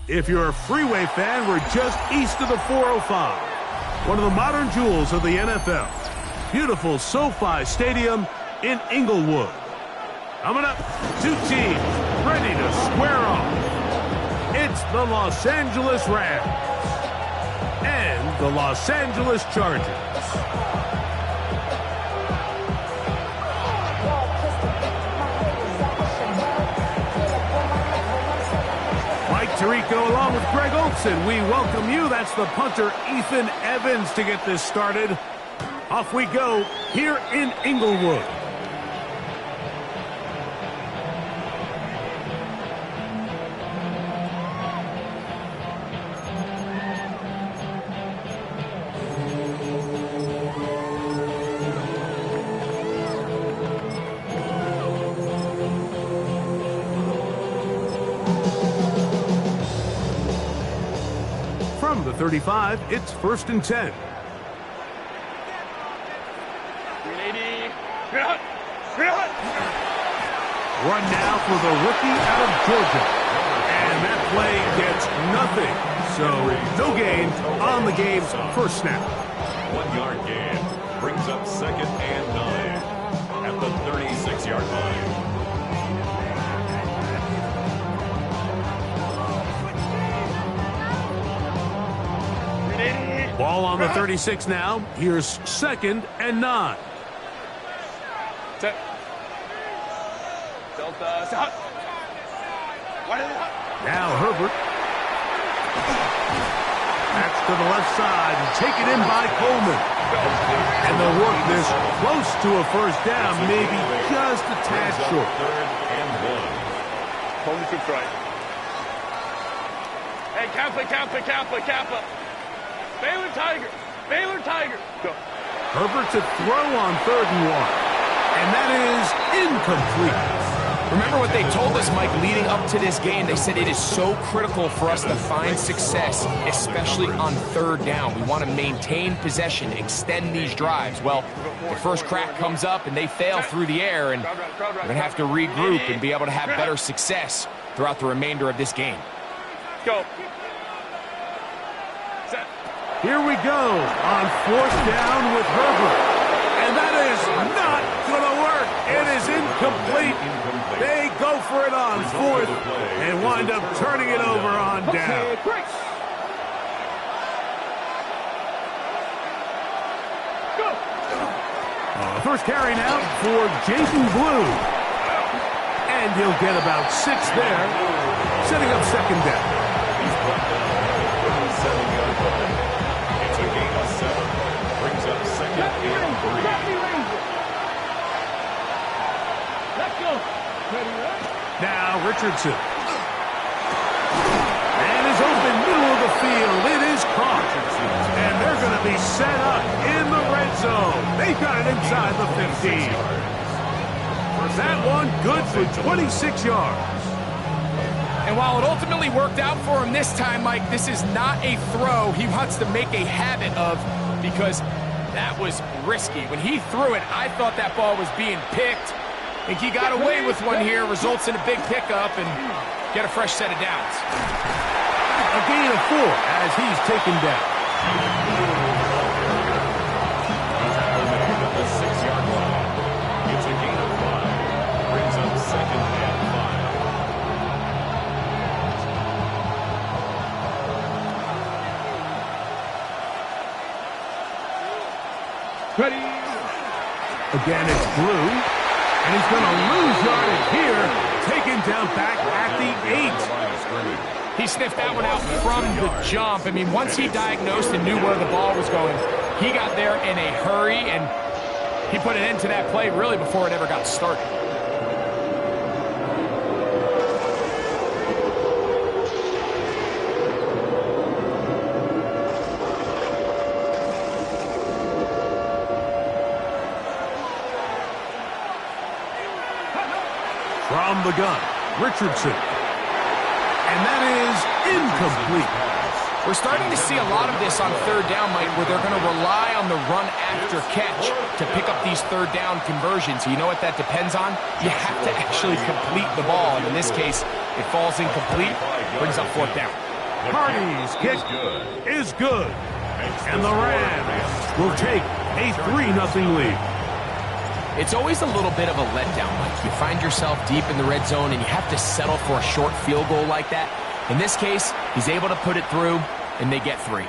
If you're a freeway fan, we're just east of the 405. One of the modern jewels of the NFL. Beautiful SoFi Stadium in Inglewood. Coming up, two teams ready to square off. It's the Los Angeles Rams and the Los Angeles Chargers. Mike Tirico along with Greg Olson. We welcome you. That's the punter, Ethan Evans, to get this started. Off we go here in Inglewood. From the 35, it's 1st and 10. Run now for the rookie out of Georgia. And that play gets nothing. So no gain on the game's first snap. 1 yard gain brings up 2nd and 9 at the 36-yard line. Ball on the 36 now. Here's 2nd and 9. Now Herbert. That's to the left side. Taken in by Coleman. And they'll work this close to a first down, maybe just a tad short. 3rd and 1. Coleman keeps right. Hey, Kappa. Baylor Tiger. Go. Herbert to throw on 3rd and 1. And that is incomplete. Remember what they told us, Mike, leading up to this game. They said it is so critical for us to find success, especially on 3rd down. We want to maintain possession, extend these drives. Well, the first crack comes up and they fail through the air, and we're going to have to regroup and be able to have better success throughout the remainder of this game. Go. Here we go on 4th down with Herbert. And that is not going to work. It is incomplete. They go for it on 4th and wind up turning it over on down. First carry now for Jason Blue. And he'll get about 6 there, setting up 2nd down. He's brought down at the 7-yard line. It's a gain of 7. Brings up 2nd and 3. Let's go. Now Richardson. And is open middle of the field. It is caught. And they're going to be set up in the red zone. They've got it inside the 15. That one good for 26 yards. And while it ultimately worked out for him this time, Mike, this is not a throw he wants to make a habit of, because that was risky. When he threw it, I thought that ball was being picked. I think he got away with one here, results in a big pickup and get a fresh set of downs. A gain of 4 as he's taken down. At the 6-yard line. It's a gain of 5. Brings up 2nd and 5. Ready. Again, it's Blue. And he's going to lose yardage here. Taken down back at the 8. He sniffed that one out from the jump. I mean, once he diagnosed and knew where the ball was going, he got there in a hurry, and he put an end to that play really before it ever got started. From the gun, Richardson. And that is incomplete. We're starting to see a lot of this on 3rd down, Mike, where they're going to rely on the run after catch to pick up these 3rd down conversions. You know what that depends on? You have to actually complete the ball. And in this case, it falls incomplete, brings up 4th down. Carney's kick is good. And the Rams will take a 3-0 lead. It's always a little bit of a letdown, Mike. You find yourself deep in the red zone and you have to settle for a short field goal like that. In this case, he's able to put it through, and they get 3.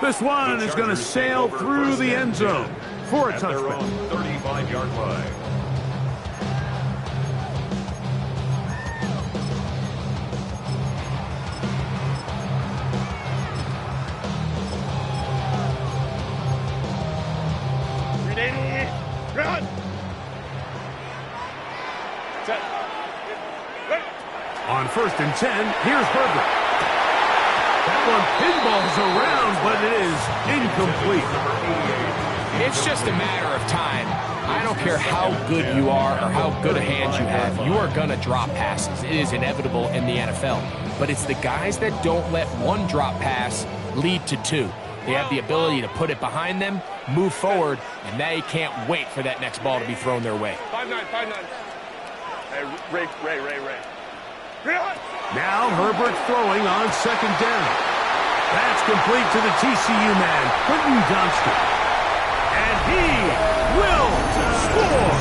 This one is going to sail through the end zone for a touchback. 35-yard line. Run! Set. Ready. On 1st and 10, here's Herbert. That one pinballs around, but it is incomplete. It's just a matter of time. I don't care how good you are or how good a hand you have. You are going to drop passes. It is inevitable in the NFL. But it's the guys that don't let one drop pass lead to 2. They have the ability to put it behind them, move forward, and they can't wait for that next ball to be thrown their way. 5-9, 5-9. Hey, Ray. Now Herbert throwing on 2nd down. That's complete to the TCU man, Quentin Johnston. And he will score.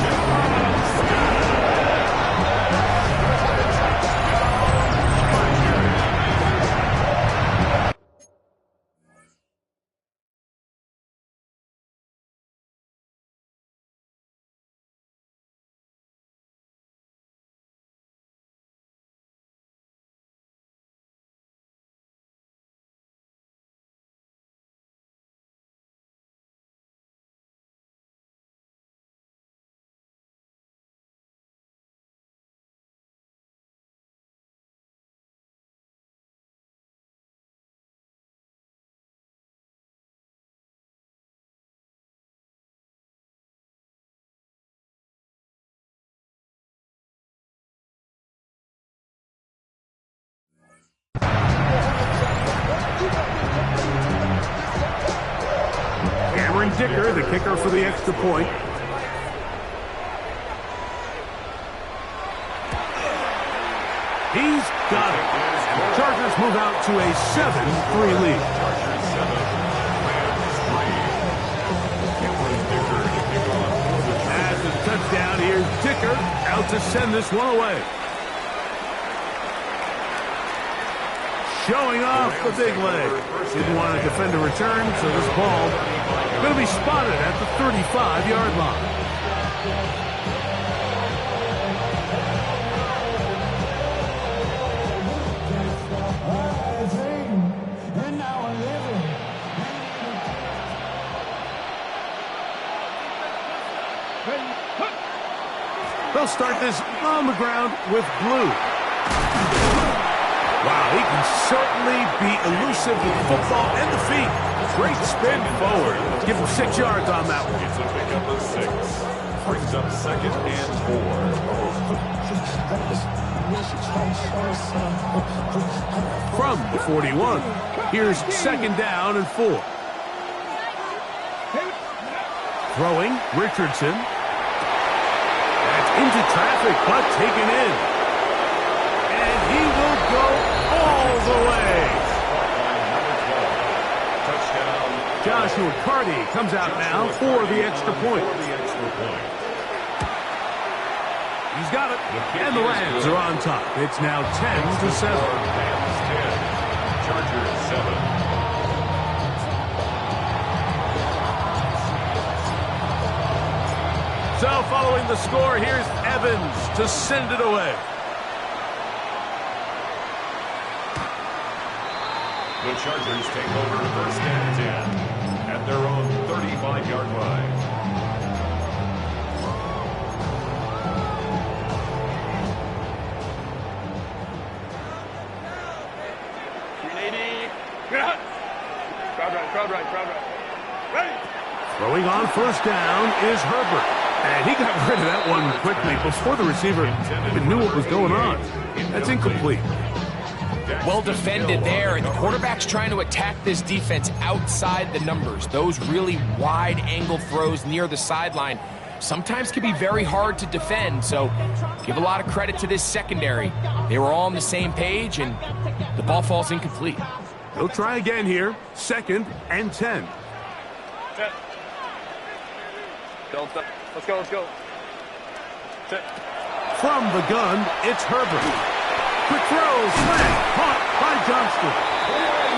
Dicker, the kicker for the extra point. He's got it. And the Chargers move out to a 7-3 lead. As a touchdown, here's Dicker out to send this one away. Showing off the big leg. Didn't want to defend a return, so this ball going to be spotted at the 35-yard line. They'll start this on the ground with blue. Wow, he can certainly be elusive with the football and the feet. Great spin forward. Give him 6 yards on that one. It's a pickup of 6. Brings up 2nd and 4. From the 41, here's 2nd down and 4. Throwing, Richardson. That's into traffic, but taken in. And he will go all the way. Joshua Carty comes out now for the extra point. He's got it. And the Rams are on top. It's now 10-7. Chargers 7. So following the score, here's Evans to send it away. The Chargers take over 1st and 10 at their own 35-yard line. Crowd right. Ready. Throwing on 1st down is Herbert. And he got rid of that one quickly before the receiver even knew what was going on. That's incomplete. Well defended there, and the quarterback's trying to attack this defense outside the numbers. Those really wide angle throws near the sideline sometimes can be very hard to defend, so give a lot of credit to this secondary. They were all on the same page, and the ball falls incomplete. He'll try again here. 2nd and 10. Set. Don't stop. Let's go, let's go. Set. From the gun, it's Herbert. Quick throw, slant, caught by Johnston.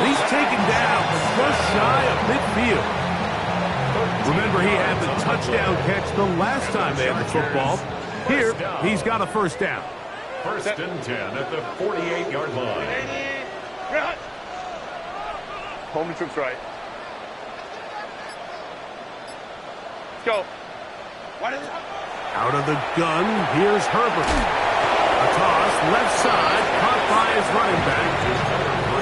He's taken down just shy of midfield. Remember, he had the touchdown catch the last time they had the football. Here, he's got a first down. 1st and 10 at the 48-yard line. Home to troops right. Let's go. Out of the gun, here's Herbert. A toss, left side, caught by his running back.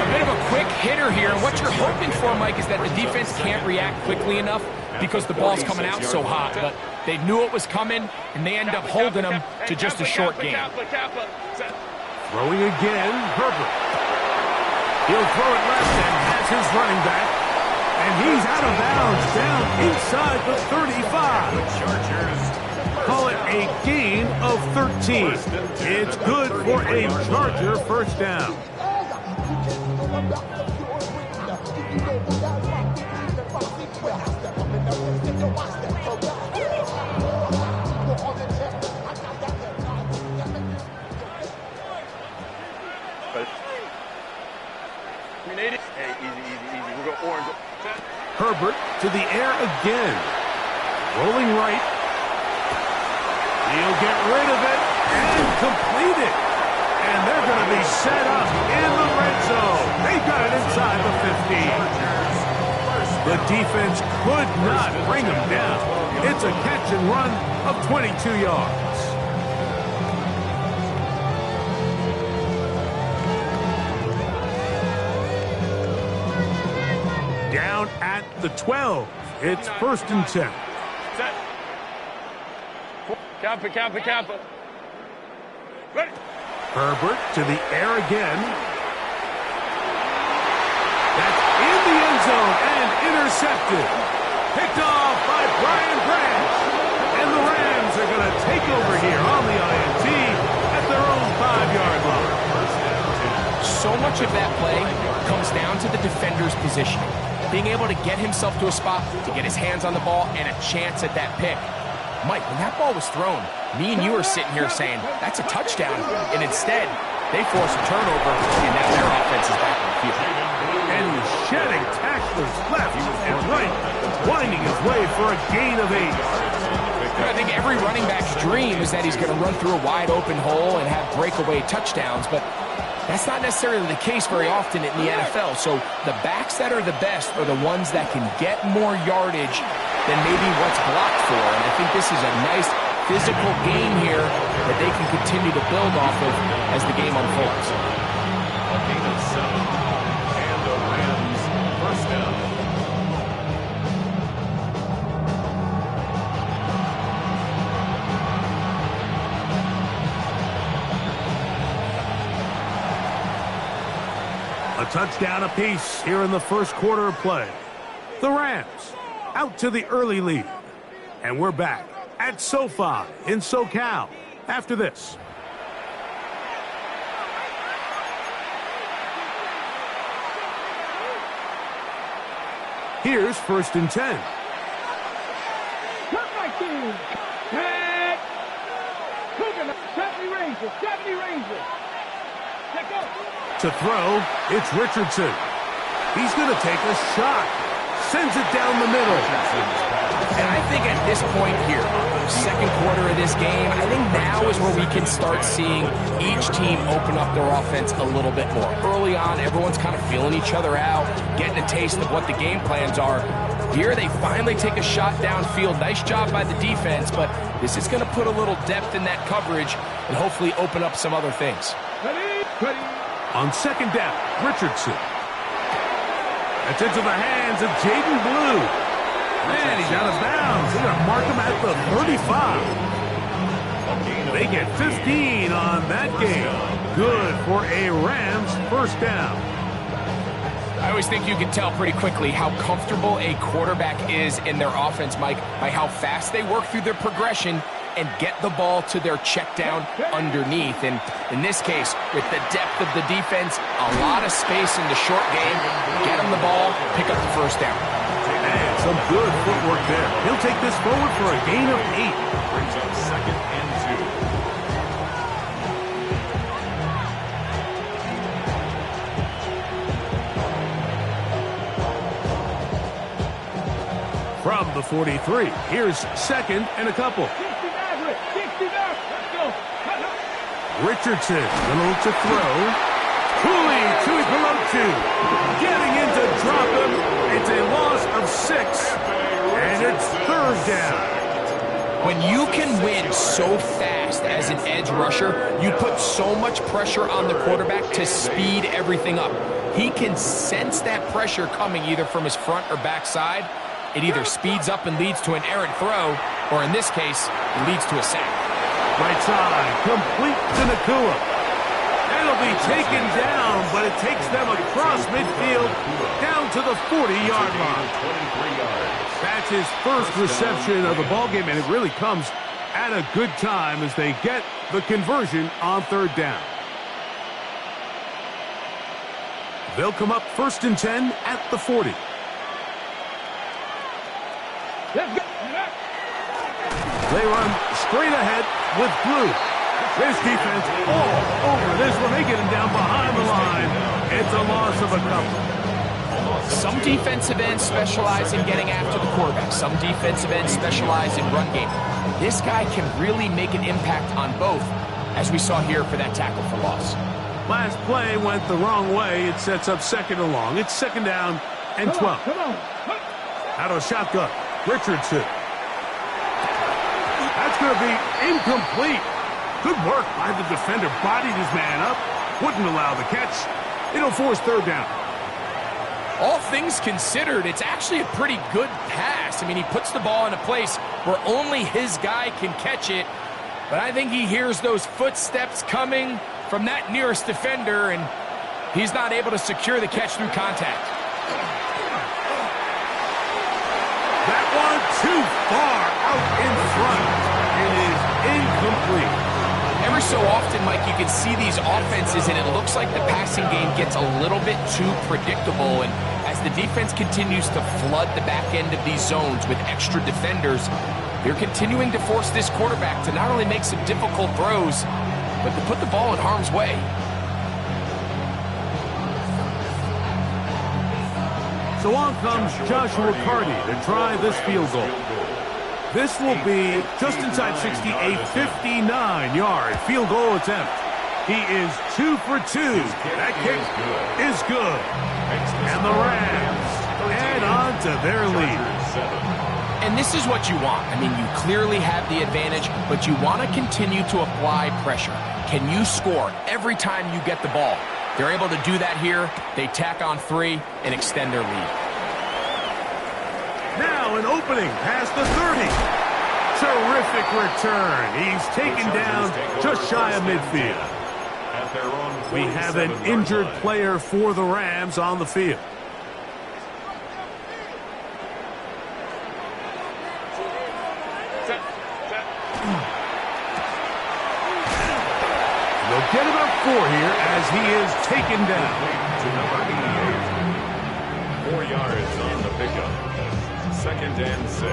A bit of a quick hitter here. What you're hoping for, Mike, is that the defense can't react quickly enough because the ball's coming out so hot. But they knew it was coming, and they end up holding them to just a short game. Throwing again, Herbert. He'll throw it left and has his running back. And he's out of bounds, down inside the 35. Call it a gain of 13. It's good for a Charger first down. Hey, easy. We'll go orange. Herbert to the air again. Rolling right. He'll get rid of it and complete it. And they're going to be set up in the red zone. They've got it inside the 15. The defense could not bring them down. It's a catch and run of 22 yards. Down at the 12. It's 1st and 10. Set. Kappa. Ready. Herbert to the air again. That's in the end zone and intercepted. Picked off by Brian Branch. And the Rams are going to take over here on the INT at their own 5-yard line. So much of that play comes down to the defender's positioning. Being able to get himself to a spot, to get his hands on the ball, and a chance at that pick. Mike, when that ball was thrown, me and you are sitting here saying, that's a touchdown. And instead, they force a turnover, and now their offense is back on the field. And he's shedding tacklers left and right, winding his way for a gain of 8. I think every running back's dream is that he's going to run through a wide open hole and have breakaway touchdowns, but that's not necessarily the case very often in the NFL. So the backs that are the best are the ones that can get more yardage than maybe what's blocked for. And I think this is a nice physical game here that they can continue to build off of as the game unfolds. A gain of 7. And the Rams first down. A touchdown apiece here in the first quarter of play. The Rams out to the early lead. And we're back at SoFi in SoCal after this. Here's 1st and 10. To throw, it's Richardson. He's going to take a shot. Sends it down the middle. And I think at this point here, second quarter of this game, I think now is where we can start seeing each team open up their offense a little bit more. Early on, everyone's kind of feeling each other out, getting a taste of what the game plans are. Here, they finally take a shot downfield. Nice job by the defense, but this is going to put a little depth in that coverage and hopefully open up some other things. On 2nd down, Richardson. That's into the hands of Jaden Blue. Man, he's out of bounds. They're going to mark him at the 35. They get 15 on that game. Good for a Rams first down. I always think you can tell pretty quickly how comfortable a quarterback is in their offense, Mike, by how fast they work through their progression and get the ball to their check down underneath. And in this case, with the depth of the defense, a lot of space in the short game, get him the ball, pick up the first down. And some good footwork there. He'll take this forward for a gain of 8. Brings up 2nd and 2. From the 43, here's 2nd and a couple. Richardson, gonna look to throw. Cooley to Pelotu. Getting in to drop him. It's a loss of 6. And it's 3rd down. When you can win so fast as an edge rusher, you put so much pressure on the quarterback to speed everything up. He can sense that pressure coming either from his front or back side. It either speeds up and leads to an errant throw, or in this case, it leads to a sack. Right side, complete to Nakua. That'll be taken down, but it takes them across midfield down to the 40-yard line. 23 yards. That's his first reception of the ballgame, and it really comes at a good time as they get the conversion on 3rd down. They'll come up 1st and 10 at the 40. They run straight ahead with Blue. This defense all over this one. They get him down behind the line. It's a loss of a couple. Some defensive ends specialize in getting after the quarterback. Some defensive ends specialize in run game. This guy can really make an impact on both, as we saw here for that tackle for loss. Last play went the wrong way. It sets up 2nd and long. It's 2nd down and 12. Out of shotgun, Richardson. That's going to be incomplete. Good work by the defender. Bodied his man up. Wouldn't allow the catch. It'll force 3rd down. All things considered, it's actually a pretty good pass. I mean, he puts the ball in a place where only his guy can catch it. But I think he hears those footsteps coming from that nearest defender, and he's not able to secure the catch through contact. That one too far out in front. It is incomplete. Every so often, Mike, you can see these offenses, and it looks like the passing game gets a little bit too predictable. And as the defense continues to flood the back end of these zones with extra defenders, they're continuing to force this quarterback to not only make some difficult throws, but to put the ball in harm's way. So on comes Joshua Carty to try this field goal. This will be just inside 60, a 59-yard field goal attempt. He is 2 for 2. That kick is good. And the Rams add on to their lead. And this is what you want. I mean, you clearly have the advantage, but you want to continue to apply pressure. Can you score every time you get the ball? They're able to do that here. They tack on 3 and extend their lead. Now an opening past the 30. Terrific return. He's taken down just shy of midfield. We have an injured player for the Rams on the field. They'll get about 4 here as he is taken down. To number 88. 4 yards on the pickup. 2nd and 6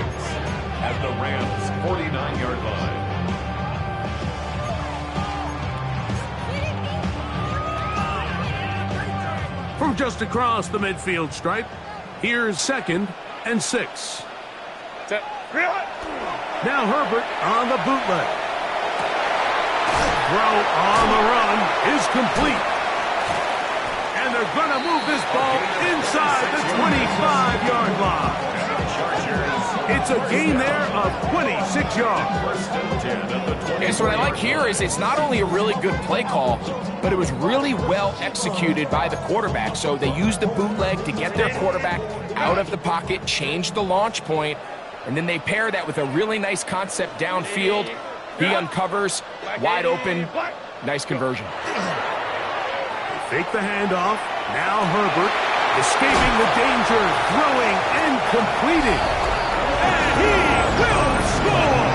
at the Rams' 49-yard line. From just across the midfield stripe, here's 2nd and 6. Now Herbert on the bootleg. Throw on the run is complete. And they're going to move this ball inside the 25-yard line. It's a gain there of 26 yards. Yeah, so what I like here is it's not only a really good play call, but it was really well executed by the quarterback. So they used the bootleg to get their quarterback out of the pocket, change the launch point, and then they pair that with a really nice concept downfield. He uncovers, wide open, nice conversion. Fake the handoff. Now Herbert escaping the danger, throwing and completing. And he will score!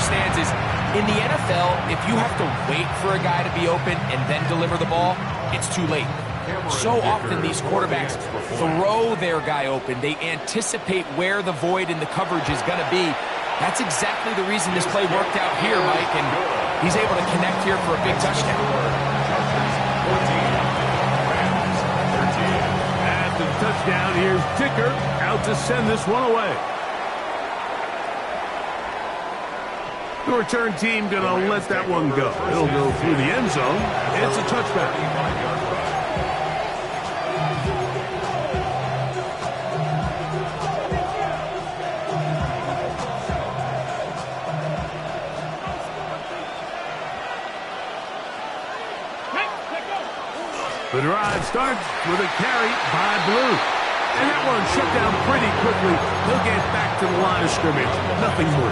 understands is, in the NFL, if you have to wait for a guy to be open and then deliver the ball, it's too late. So often these quarterbacks throw their guy open. They anticipate where the void in the coverage is going to be. That's exactly the reason this play worked out here, Mike, and he's able to connect here for a big touchdown. After the touchdown, here's Dicker out to send this one away. The return team going to let that one go. It'll go through the end zone. It's a touchback. The drive starts with a carry by Blue. And that one shut down pretty quickly. He'll get back to the line of scrimmage. Nothing more.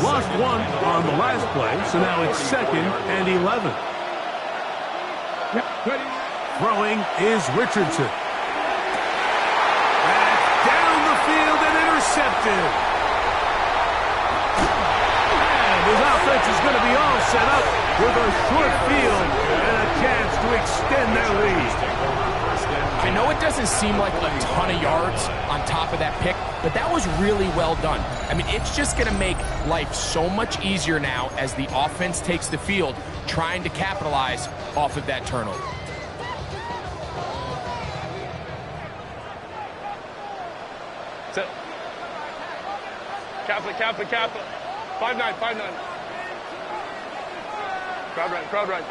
Lost one on the last play, so now it's 2nd and 11. Throwing is Richardson. That's down the field and intercepted. And his offense is going to be all set up with a short field and a chance to extend their lead. I know it doesn't seem like a ton of yards on top of that pick, but that was really well done. I mean, it's just going to make life so much easier now as the offense takes the field, trying to capitalize off of that turnover. Set. Kappa. 5-9. Crowd right.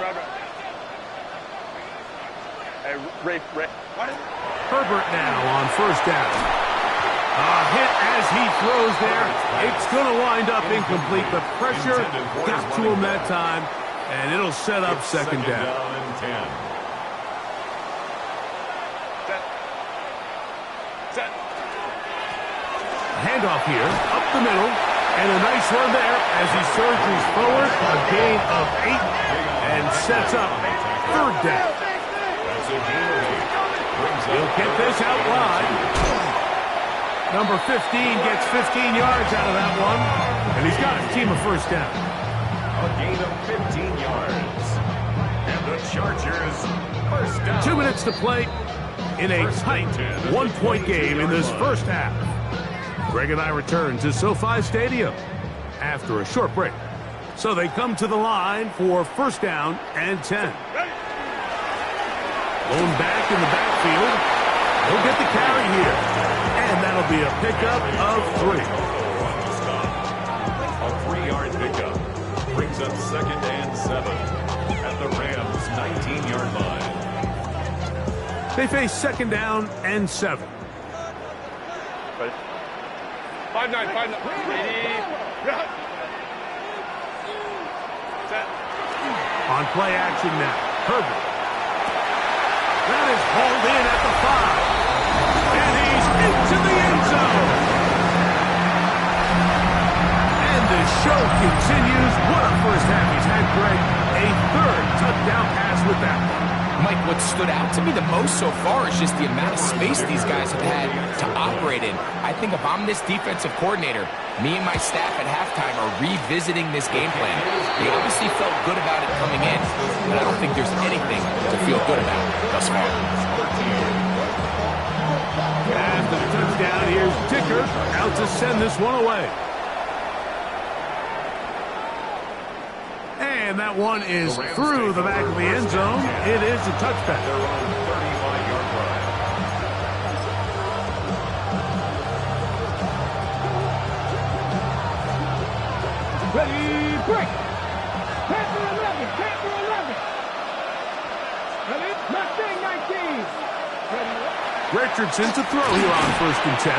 Hey, Ray. Herbert now on first down. A hit as he throws there. It's going to wind up incomplete. The pressure got to him that time, and it'll set up second down. Set. Handoff here, up the middle, and a nice run there as he surges forward. A gain of 8 and sets up third down. He'll get this out wide. Number 15 gets 15 yards out of that one, and he's got his team a first down. A gain of 15 yards. And the Chargers first down. 2 minutes to play in a tight one-point game in this first half. Greg and I return to SoFi Stadium after a short break. So they come to the line for first down and 10. Lone back in the backfield. He'll get the carry here. And that'll be a pickup of 3. A 3-yard pickup brings up 2nd and 7 at the Rams' 19-yard line. They face 2nd down and 7. 5-9. Set. On play action now. Herbert. That is hauled in at the 5. And he's into the end zone. And the show continues. What a first half he's had, Greg. A 3rd touchdown pass with that one. Mike, what stood out to me the most so far is just the amount of space these guys have had to operate in. I think if I'm this defensive coordinator, me and my staff at halftime are revisiting this game plan. They obviously felt good about it coming in, but I don't think there's anything to feel good about thus far. After the touchdown, here's Dicker out to send this one away. And that one is through the back of the end zone. It is a touchback. They're on 35-yard line. Ready, break. Tampa 11. Ready, Mustang 19. Ready, Richardson to throw here on 1st and 10.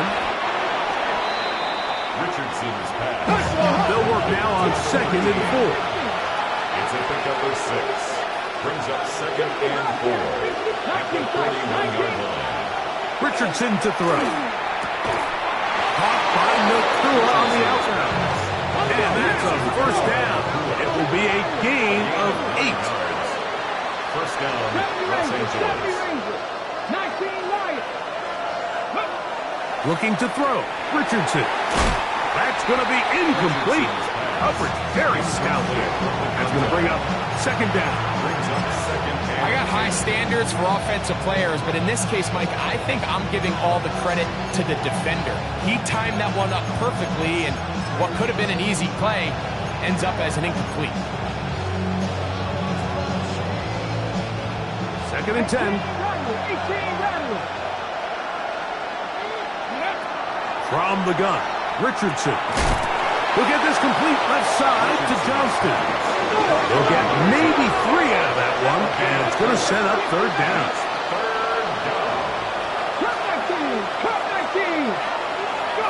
Richardson's pass. They'll work now on 2nd and 4. It's a pickup of 6. Brings up 2nd and 4 at the 31-yard line. Richardson to throw. Caught by Nakua on the outside. And that's a first down. It will be a gain of 8. First down, Los Angeles. 19 Lions. Looking to throw. Richardson. That's going to be incomplete. Hubbard very stout there. That's going to bring up second down. I got high standards for offensive players, but in this case, Mike, I think I'm giving all the credit to the defender. He timed that one up perfectly, and what could have been an easy play ends up as an incomplete. Second and 10. From the gun, Richardson. He'll get this complete left side to Johnston. He'll get maybe 3 out of that one, and it's going to set up third down. Cut 19. Go.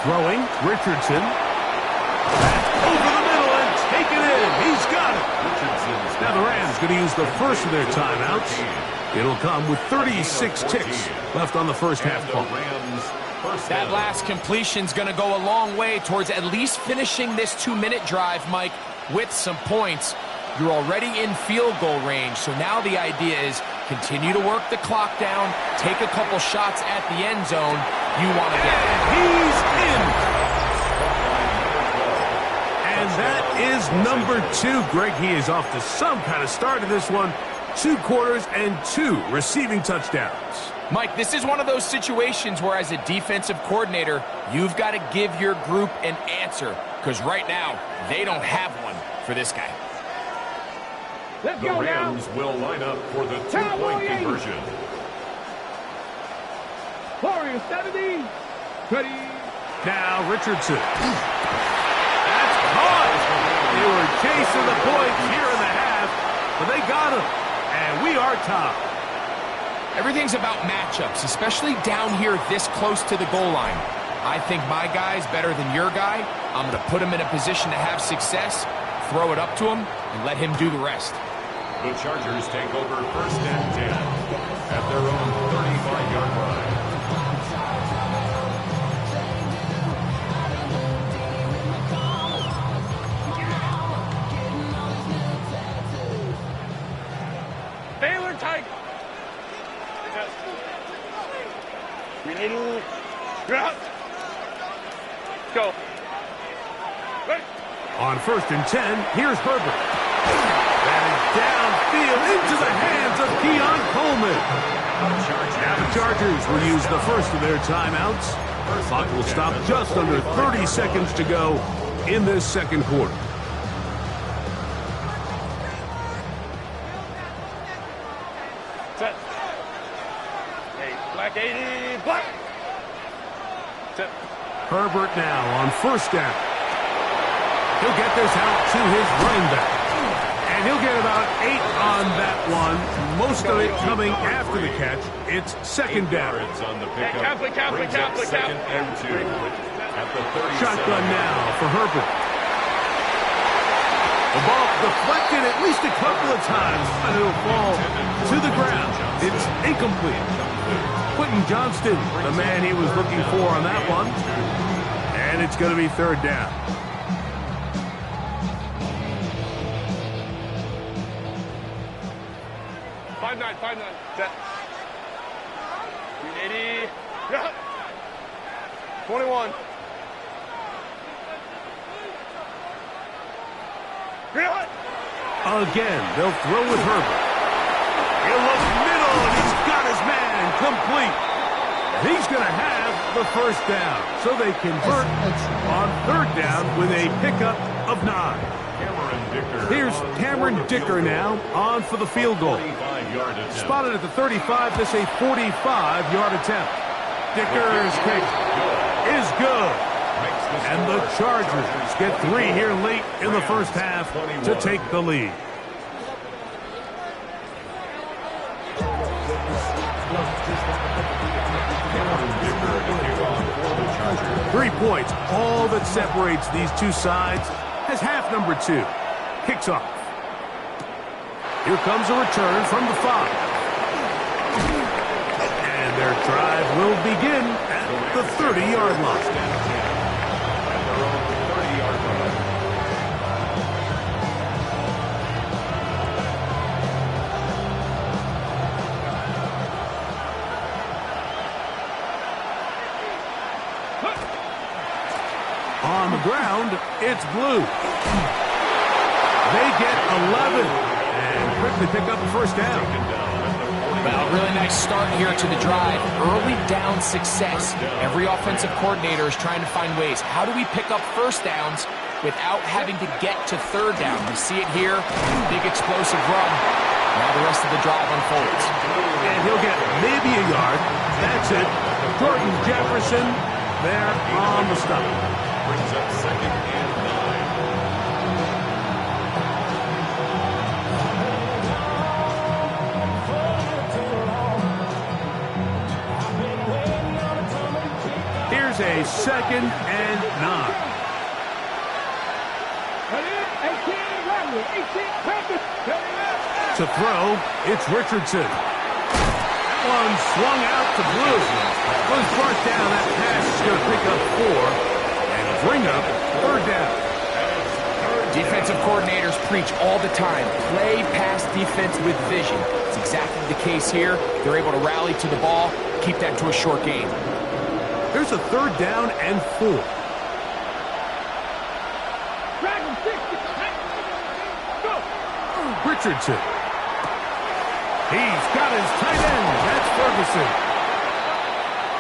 Throwing, Richardson. Back over the middle and take it in. He's got it. Now the Rams going to use the first of their timeouts. It'll come with 36 ticks left on the first half clock. That last completion's going to go a long way towards at least finishing this 2-minute drive, Mike, with some points. You're already in field goal range, so now the idea is continue to work the clock down, take a couple shots at the end zone. You want to get it. He's in. And that is number 2. Greg, he is off to some kind of start in this one. 2 quarters and 2 receiving touchdowns. Mike, this is one of those situations where as a defensive coordinator, you've got to give your group an answer, because right now, they don't have one for this guy. Let's The go Rams now. will line up for the 2-point conversion. Warriors 70. Ready. Now Richardson. That's caught. They were chasing the points here in the half, but they got him. And we are tied. Everything's about matchups, especially down here this close to the goal line. I think my guy's better than your guy. I'm going to put him in a position to have success, throw it up to him, and let him do the rest. The Chargers take over first and 10 at their own 35-yard line. Baylor Tiger. Go. Ready. On first and 10, here's Herbert. That is downfield into the hands of Keon Coleman. Now the Chargers will use the first of their timeouts. Clock will stop just under 30 seconds to go in this second quarter. Set. Hey, black 80, black. Set. Herbert now on first down. He'll get this out to his running back. And he'll get about 8 on that one. Most of it coming after the catch. It's second down. On the pickup. Catholic. Second and 2 at the 37. Shotgun now for Herbert. The ball deflected at least a couple of times, and it'll fall to the ground. It's incomplete. Quentin Johnston, the man he was looking for on that one. And it's going to be third down. Five nine. Set. 80. 21. Again, they'll throw with Herbert. He'll look middle, and he's got his man complete. And he's going to have the first down. So they convert on third down with a pickup of 9. Here's Cameron Dicker now on for the field goal. Spotted at the 35, this a 45-yard attempt. Dicker's kick is good. And the Chargers get 3 here late in the first half to take the lead. Three points, all that separates these two sides, as half number 2 kicks off. Here comes a return from the 5. And their drive will begin at the 30-yard line. the ground, it's blue. They get 11 and quickly pick up a first down. Well, really nice start here to the drive. Early down success. Every offensive coordinator is trying to find ways. How do we pick up first downs without having to get to third down? We see it here. Big explosive run. Now the rest of the drive unfolds. And he'll get maybe a yard. That's it. Jordan Jefferson there on the stop. Brings up 2nd and 9. Here's a 2nd and 9. To throw, it's Richardson. That one swung out to Blue. Was brought down. That pass is going to pick up 4 and bring up third down. Defensive coordinators preach all the time. Play pass defense with vision. It's exactly the case here. They're able to rally to the ball, keep that to a short game. Here's a third down and 4. Richardson. He's got his tight end. That's Ferguson.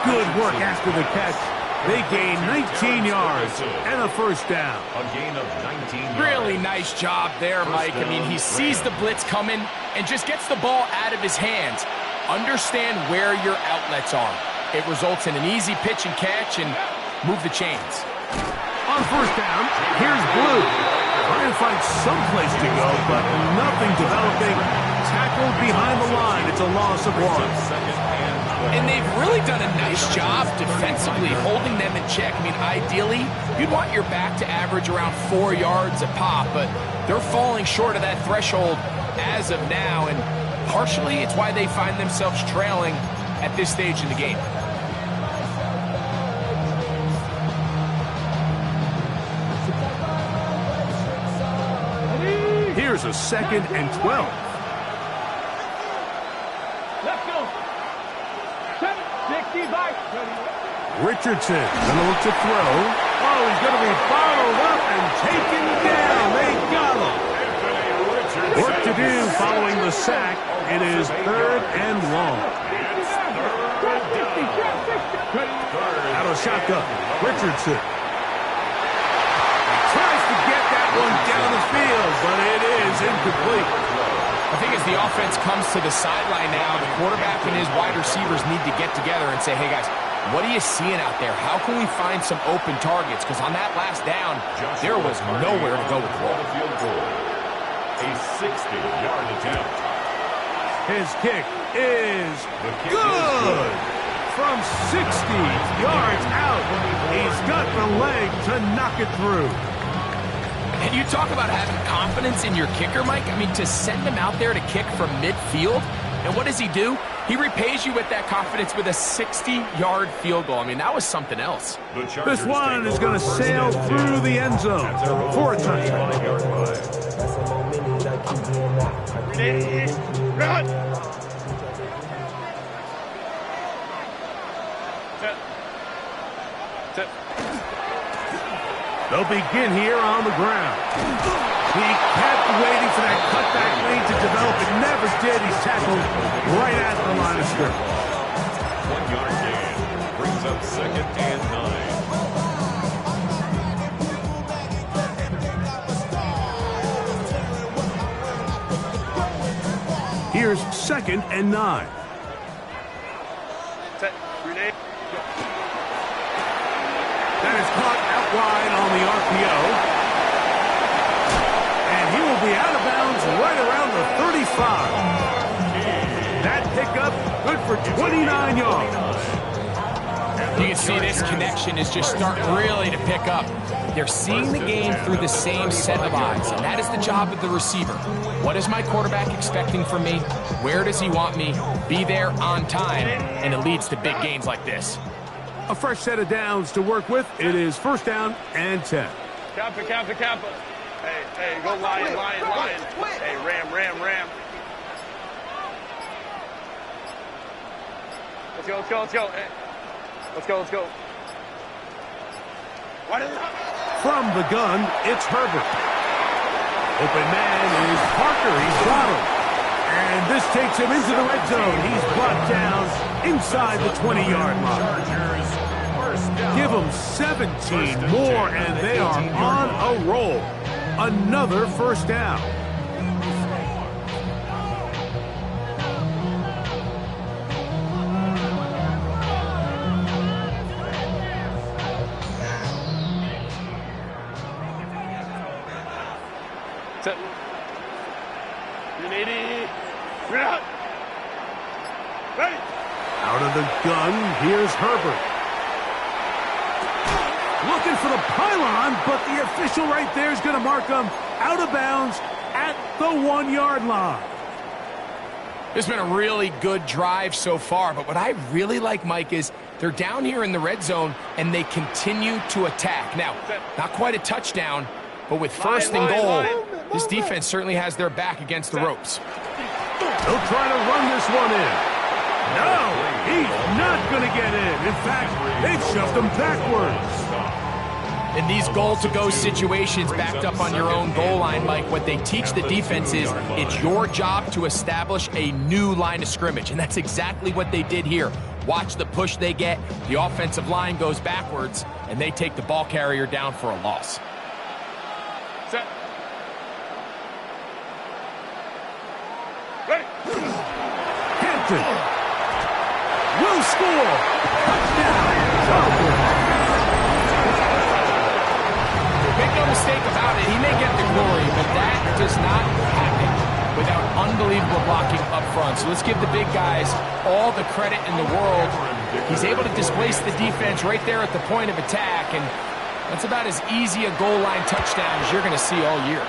Good work after the catch. They gain 19 yards and a first down. A gain of 19 yards. Really nice job there, Mike. I mean, he sees the blitz coming and just gets the ball out of his hands. Understand where your outlets are. It results in an easy pitch and catch and move the chains. On first down, here's Blue. Trying to find someplace to go, but nothing developing. Tackled behind the line. It's a loss of 1. And they've really done a nice job defensively, holding them in check. I mean, ideally, you'd want your back to average around 4 yards a pop, but they're falling short of that threshold as of now, and partially it's why they find themselves trailing at this stage in the game. Here's a 2nd and 12. Let's go. 765. Richardson gonna look to throw. Oh, he's gonna be bottled up and taken down. They got him. Work to do following the sack. It is 3rd and long. Out of shotgun. Richardson. Tries to get that one down the field, but it is incomplete. I think as the offense comes to the sideline now, the quarterback and his wide receivers need to get together and say, hey, guys, what are you seeing out there? How can we find some open targets? Because on that last down, there was nowhere to go with the ball. A 60-yard attempt. His kick is good. From 60 yards out, he's got the leg to knock it through. And you talk about having confidence in your kicker, Mike. I mean, to send him out there to kick from midfield, and what does he do? He repays you with that confidence with a 60-yard field goal. I mean, that was something else. This one is going to sail through the end zone for a touchdown. Run! They'll begin here on the ground. He kept waiting for that cutback lane to develop. It never did. He's tackled right at the line of scrimmage. 1-yard gain brings up 2nd and 9. Here's 2nd and 9. Set. Grenade. That is caught out wide on the RPO. And he will be out of bounds right around the 35. That pickup good for 29 yards. You can see this connection is just starting really to pick up. They're seeing the game through the same set of eyes, and that is the job of the receiver. What is my quarterback expecting from me? Where does he want me? Be there on time, and it leads to big gains like this. A fresh set of downs to work with. It is 1st down and 10. Kappa. Hey, go lion. Hey, ram. Let's go. Hey. Let's go. What is it? From the gun, it's Herbert. Open man is Parker. He's got him. And this takes him into the red zone. He's brought down inside the 20-yard line. Give them 17 more, and they are on a roll. Another first down. Set. 180. We're out. Ready. Out of the gun, here's Herbert. Looking for the pylon, but the official right there is going to mark him out of bounds at the 1-yard line. This has been a really good drive so far, but what I really like, Mike, is they're down here in the red zone, and they continue to attack. Now, not quite a touchdown, but with first and goal, this defense certainly has their back against the ropes. He'll try to run this one in. No, he's not going to get in. In fact, they've shoved him backwards. In these goal-to-go situations backed up on your own goal line, Mike, what they teach the defense is it's your job to establish a new line of scrimmage, and that's exactly what they did here. Watch the push they get. The offensive line goes backwards, and they take the ball carrier down for a loss. Set. Ready. Hampton will score. Touchdown. Make no mistake about it, he may get the glory, but that does not happen without unbelievable blocking up front. So let's give the big guys all the credit in the world. He's able to displace the defense right there at the point of attack, and that's about as easy a goal line touchdown as you're going to see all year.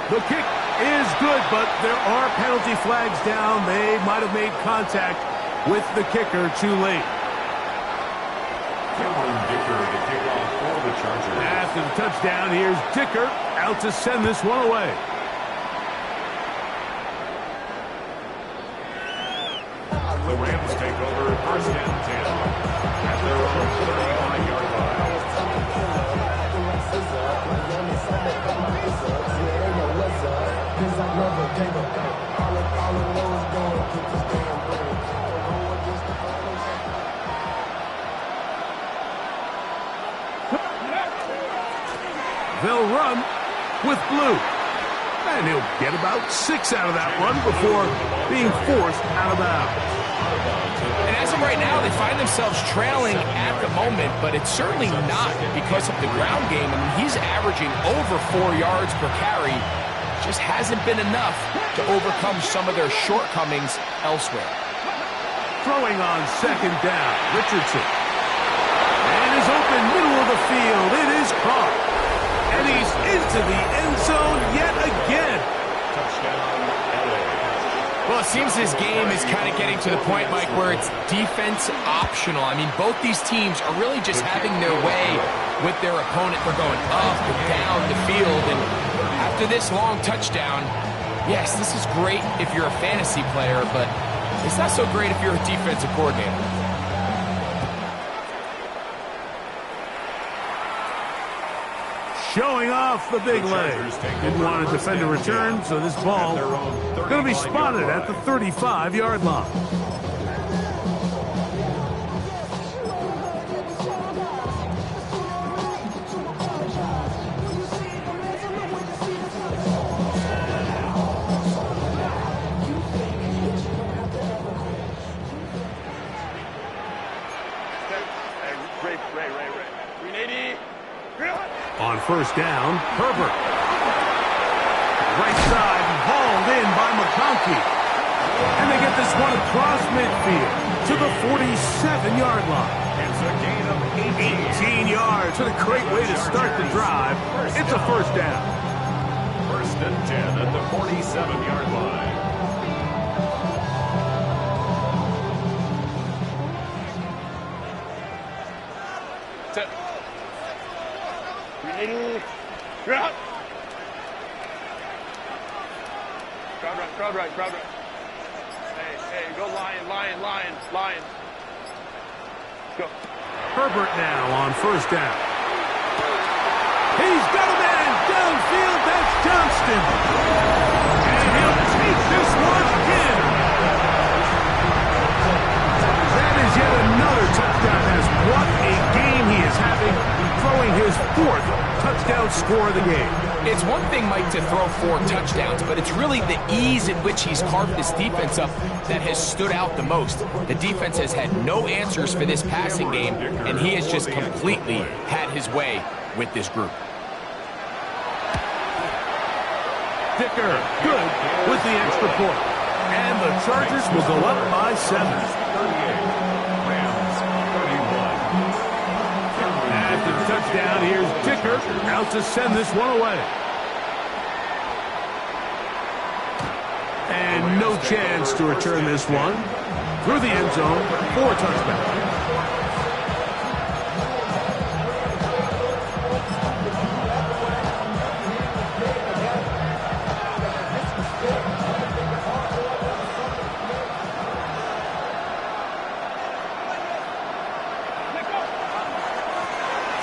The kick is good, but there are penalty flags down. They might have made contact with the kicker too late. After the touchdown, here's Dicker out to send this one away. The Rams take over first and 10 at their own 35-yard line. They'll run with blue. And he'll get about 6 out of that run before being forced out of bounds. And as of right now, they find themselves trailing at the moment, but it's certainly not because of the ground game. I mean, he's averaging over 4 yards per carry. Just hasn't been enough to overcome some of their shortcomings elsewhere. Throwing on second down, Richardson. And is open middle of the field. It is caught. And he's into the end zone yet again. Touchdown, LA. Well, it seems this game is kind of getting to the point, Mike, where it's defense optional. I mean, both these teams are really just having their way with their opponent. They're going up and down the field. And after this long touchdown, yes, this is great if you're a fantasy player, but it's not so great if you're a defensive coordinator. Showing off the big leg. Didn't want to defend a return, so this ball going to be spotted at the 35-yard line. Ray. 380. On first down, Herbert. Right side, hauled in by McConkey. And they get this one across midfield to the 47-yard line. It's a gain of 18 yards. What a great way to start the drive. It's a first down. First and 10 at the 47-yard line. Set. 380. You're out. Crowd right. Hey, go lion. Go. Herbert now on first down. He He's got a man downfield. That's Johnston. And he'll take this one in. That is yet another touchdown pass. What a game he is having, throwing his 4th touchdown score of the game. It's one thing, Mike, to throw 4 touchdowns, but it's really the ease in which he's carved this defense up that has stood out the most. The defense has had no answers for this passing game, and he has just completely had his way with this group. Dicker, good with the extra point. And the Chargers will go up by 7. After the touchdown, here's Dicker out to send this one away. And no chance to return this one. Through the end zone for a touchdown.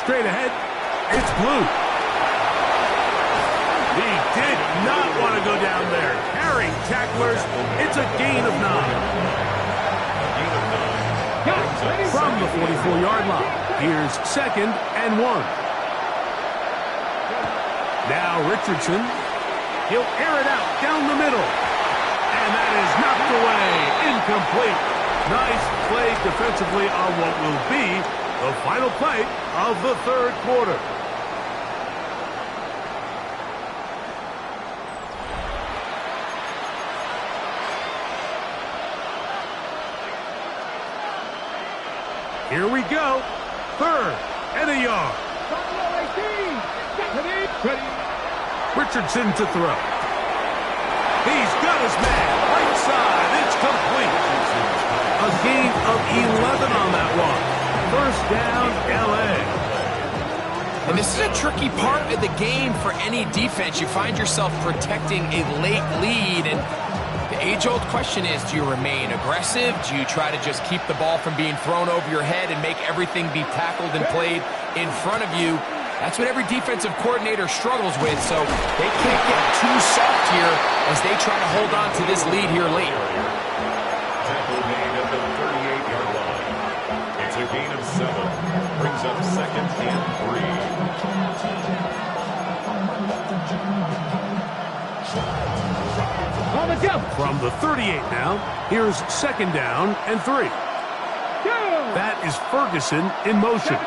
Straight ahead, it's Blue. He did not want to go down there. Carrying tacklers, it's a gain of 9. From the 44-yard line, here's 2nd and 1. Now Richardson, he'll air it out down the middle. And that is knocked away, incomplete. Nice play defensively on what will be the final play of the 3rd quarter. Here we go. 3rd and a yard. Richardson to throw. He's got his man. Right side. It's complete. A gain of 11 on that one. 1st down, L.A. And this is a tricky part of the game for any defense. You find yourself protecting a late lead, and the age-old question is, do you remain aggressive? Do you try to just keep the ball from being thrown over your head and make everything be tackled and played in front of you? That's what every defensive coordinator struggles with, so they can't get too soft here as they try to hold on to this lead here late. Tackle made at the 38-yard line. It's a gain of 7. Brings up 2nd and 3. On the jump. From the 38 now, here's 2nd down and 3. That is Ferguson in motion.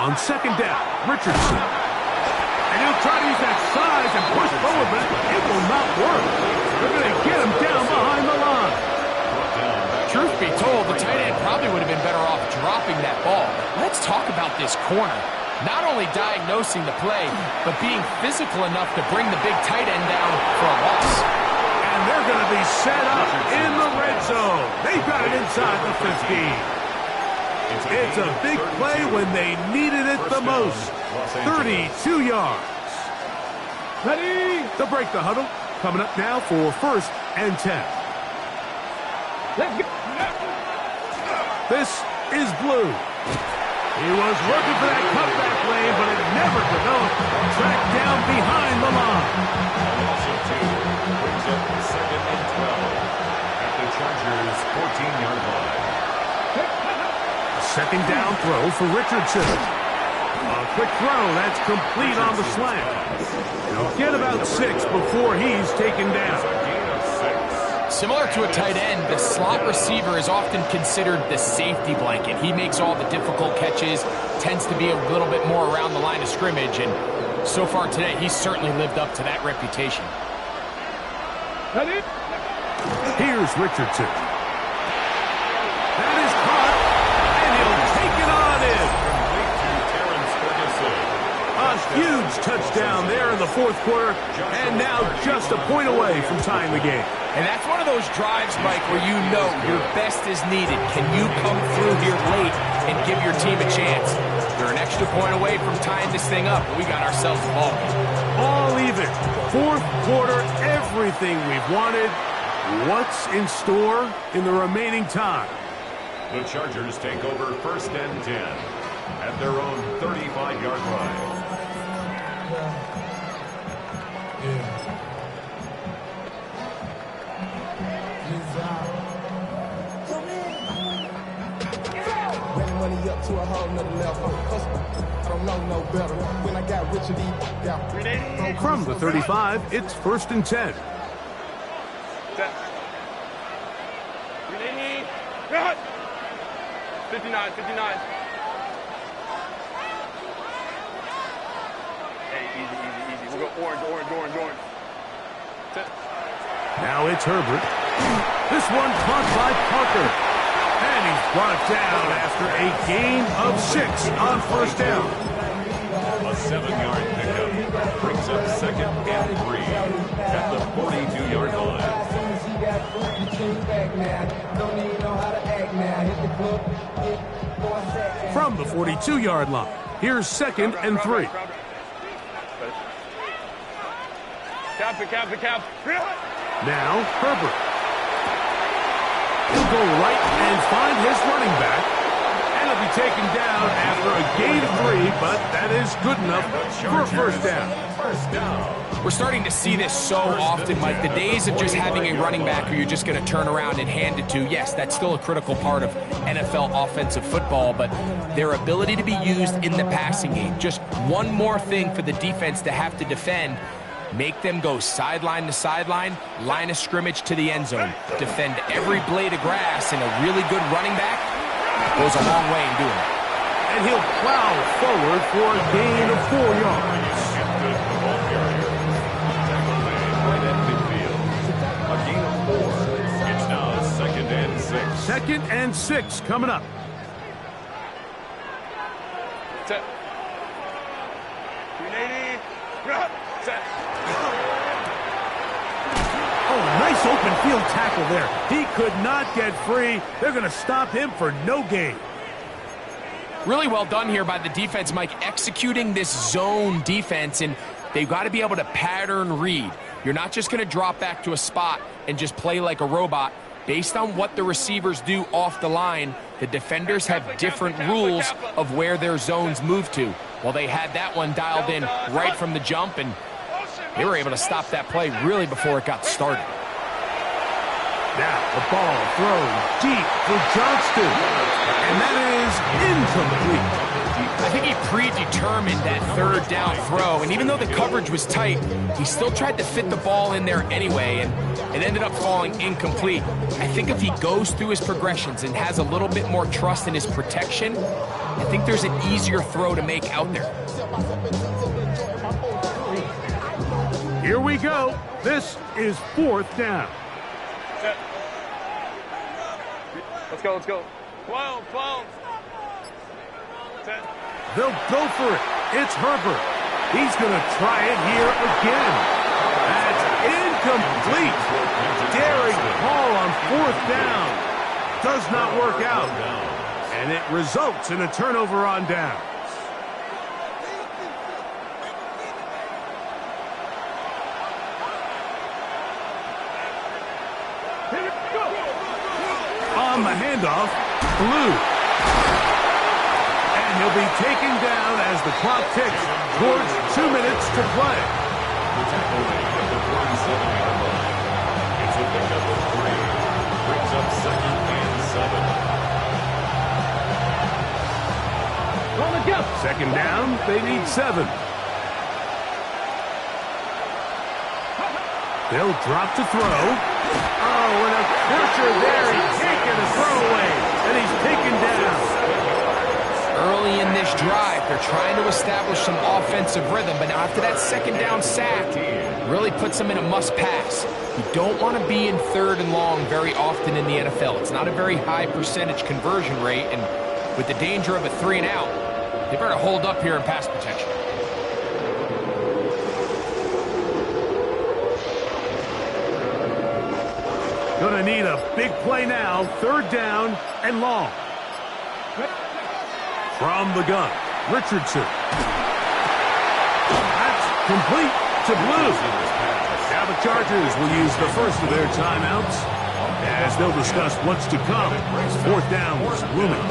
On 2nd down, Richardson. And he'll try to use that size and push forward, but it will not work. They're going to get him down behind the line. Truth be told, the tight end probably would have been better off dropping that ball. Let's talk about this corner. Not only diagnosing the play, but being physical enough to bring the big tight end down for a loss. And they're going to be set up in the red zone. They've got it inside the 15. It's a big play when they needed it the most. 32 yards. Ready? To break the huddle. Coming up now for 1st and 10. Let's go. This is Blue. He was looking for that cutback lane, but it never developed. Tracked down behind the line. Also 2 brings up 2nd and 12 at the Chargers' 14-yard line. 2nd down throw for Richardson. A quick throw, that's complete on the slant. He'll get about 6 before he's taken down. Similar to a tight end, the slot receiver is often considered the safety blanket. He makes all the difficult catches, tends to be a little bit more around the line of scrimmage, and so far today, he's certainly lived up to that reputation. Ready? Here's Richardson. That is caught, and he'll take it on in. A huge touchdown there in the 4th quarter, and now just a point away from tying the game. And that's one of those drives, Mike, where you know your best is needed. Can you come through here late and give your team a chance? They're an extra point away from tying this thing up, and we got ourselves a ball game. All even. 4th quarter, everything we've wanted. What's in store in the remaining time? The Chargers take over 1st and 10. their own 35-yard line. Money up to a whole nother level. I don't know no better. When I got rich and From the 35, it's 1st and 10. Set. 59, 59. Hey, easy. We'll go orange. Set. Now it's Herbert. This one caught by Parker. And he's brought down after a gain of 6 on 1st down. A 7-yard pickup brings up 2nd and 3 at the 42-yard line. From the 42-yard line, here's 2nd and 3. Cap. Now Herbert. He'll go right and find his running back. And he'll be taken down after a gain of 3, but that is good enough for a 1st down. We're starting to see this so often, Mike. The days of just having a running back who you're just going to turn around and hand it to, yes, that's still a critical part of NFL offensive football, but their ability to be used in the passing game. Just one more thing for the defense to have to defend. Make them go sideline to sideline, line of scrimmage to the end zone. Defend every blade of grass, and a really good running back goes a long way in doing it. And he'll plow forward for a gain of 4 yards. A gain of 4. It's now 2nd and 6. 2nd and 6 coming up. Set. 380. Set. Oh, nice open field tackle there. He could not get free. They're going to stop him for no gain. Really well done here by the defense, Mike, executing this zone defense, and they've got to be able to pattern read. You're not just going to drop back to a spot and just play like a robot. Based on what the receivers do off the line, the defenders have different rules of where their zones move to. Well, they had that one dialed in right from the jump, and they were able to stop that play really before it got started. Now the ball thrown deep for Johnston, and that is incomplete. I think he predetermined that 3rd down throw, and even though the coverage was tight, he still tried to fit the ball in there anyway, and it ended up falling incomplete. I think if he goes through his progressions and has a little bit more trust in his protection, I think there's an easier throw to make out there. Here we go. This is 4th down. Set. Let's go. 12. Set. They'll go for it. It's Herbert. He's going to try it here again. That's incomplete. Daring call on 4th down. Does not work out. And it results in a turnover on down. On the handoff, Blue. And he'll be taken down as the clock ticks towards 2 minutes to play. The tackle made at the 47-yard line. It's a pickup of 3. Brings up 2nd and 7. On the go. 2nd down, they need 7. They'll drop to throw. Oh, and a pressure there. He's taken a throwaway, and he's taken down. Early in this drive, they're trying to establish some offensive rhythm, but now after that 2nd down sack, really puts them in a must-pass. You don't want to be in 3rd and long very often in the NFL. It's not a very high percentage conversion rate, and with the danger of a 3 and out, they better hold up here in pass protection. Gonna need a big play now. 3rd down and long. From the gun, Richardson. That's complete to Blue. Now the Chargers will use the first of their timeouts as they'll discuss what's to come. 4th down was looming.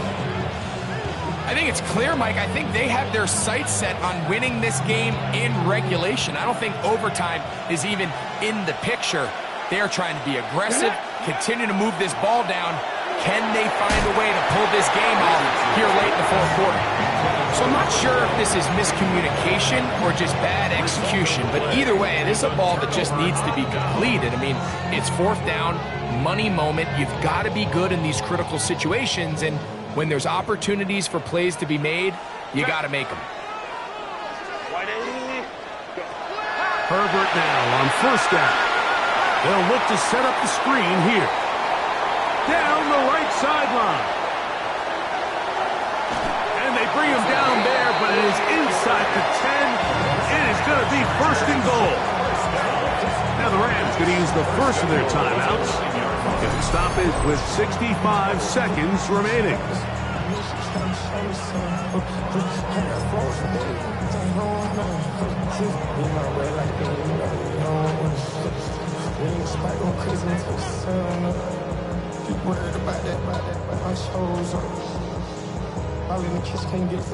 I think it's clear, Mike. I think they have their sights set on winning this game in regulation. I don't think overtime is even in the picture. They're trying to be aggressive, continue to move this ball down. Can they find a way to pull this game off here late in the fourth quarter? So I'm not sure if this is miscommunication or just bad execution, but either way, it is a ball that just needs to be completed. I mean, it's fourth down, money moment. You've got to be good in these critical situations, and when there's opportunities for plays to be made, you got to make them. Herbert now on first down. They'll look to set up the screen here. Down the right sideline. And they bring him down there, but it is inside the 10. It is going to be first and goal. Now the Rams going to use the first of their timeouts. Get the stoppage with 65 seconds remaining.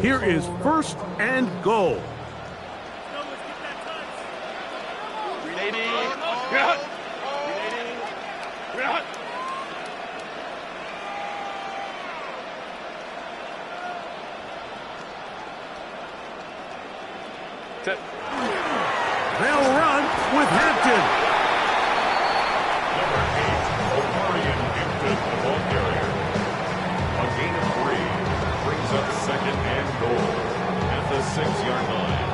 Here is first and goal. They'll run with Hampton. Second and goal at the 6-yard line.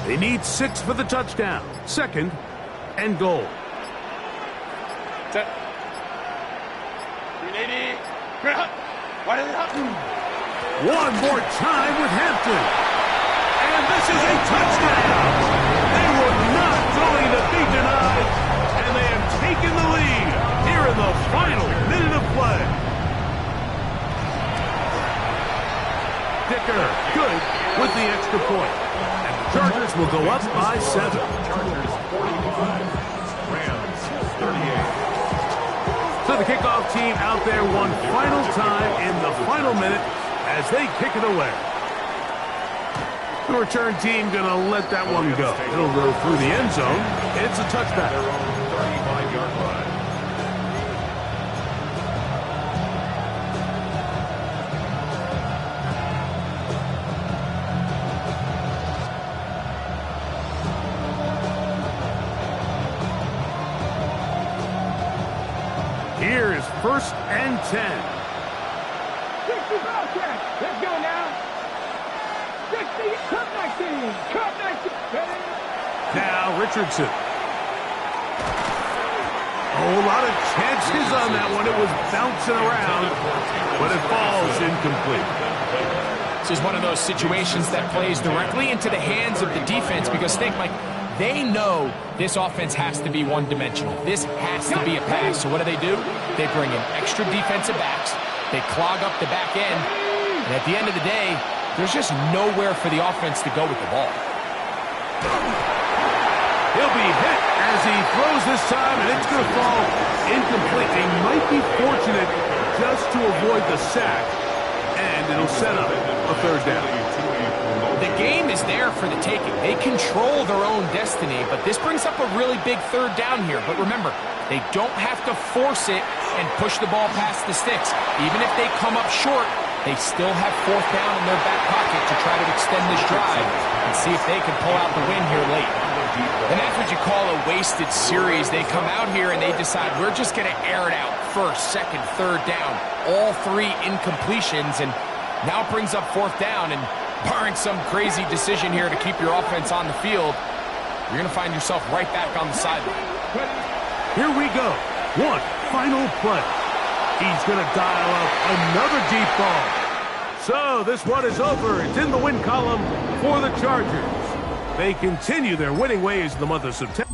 They need 6 for the touchdown. Second and goal. One more time with Hampton. And this is a touchdown. They were not going to be denied. And they have taken the lead here in the final minute of play. Dicker, good with the extra point. And the Chargers will go up by 7. Chargers 45, Rams 38. So the kickoff team out there one final time in the final minute as they kick it away. The return team going to let that one go. It'll go through the end zone. It's a touchback. Their own 35-yard line. Here is first and 10. 60 ball catch. Let's go now. 60, cut 19. Cut 19. Now Richardson. Oh, a lot of chances on that one. It was bouncing around, but it falls incomplete. This is one of those situations that plays directly into the hands of the defense because think, Mike, they know this offense has to be one-dimensional. This has to be a pass. So what do? They bring in extra defensive backs. They clog up the back end. And at the end of the day, there's just nowhere for the offense to go with the ball. He'll be hit as he throws this time, and it's going to fall incomplete. They might be fortunate just to avoid the sack, and it'll set up a third down. The game is there for the taking. They control their own destiny, but this brings up a really big third down here. But remember, they don't have to force it and push the ball past the sticks. Even if they come up short, they still have fourth down in their back pocket to try to extend this drive and see if they can pull out the win here late. And that's what you call a wasted series. They come out here and they decide we're just going to air it out. First, second, third down. All 3 incompletions, and now it brings up fourth down, and barring some crazy decision here to keep your offense on the field, you're going to find yourself right back on the sideline. Here we go. One final play. He's going to dial up another deep ball. So this one is over. It's in the win column for the Chargers. They continue their winning ways in the month of September.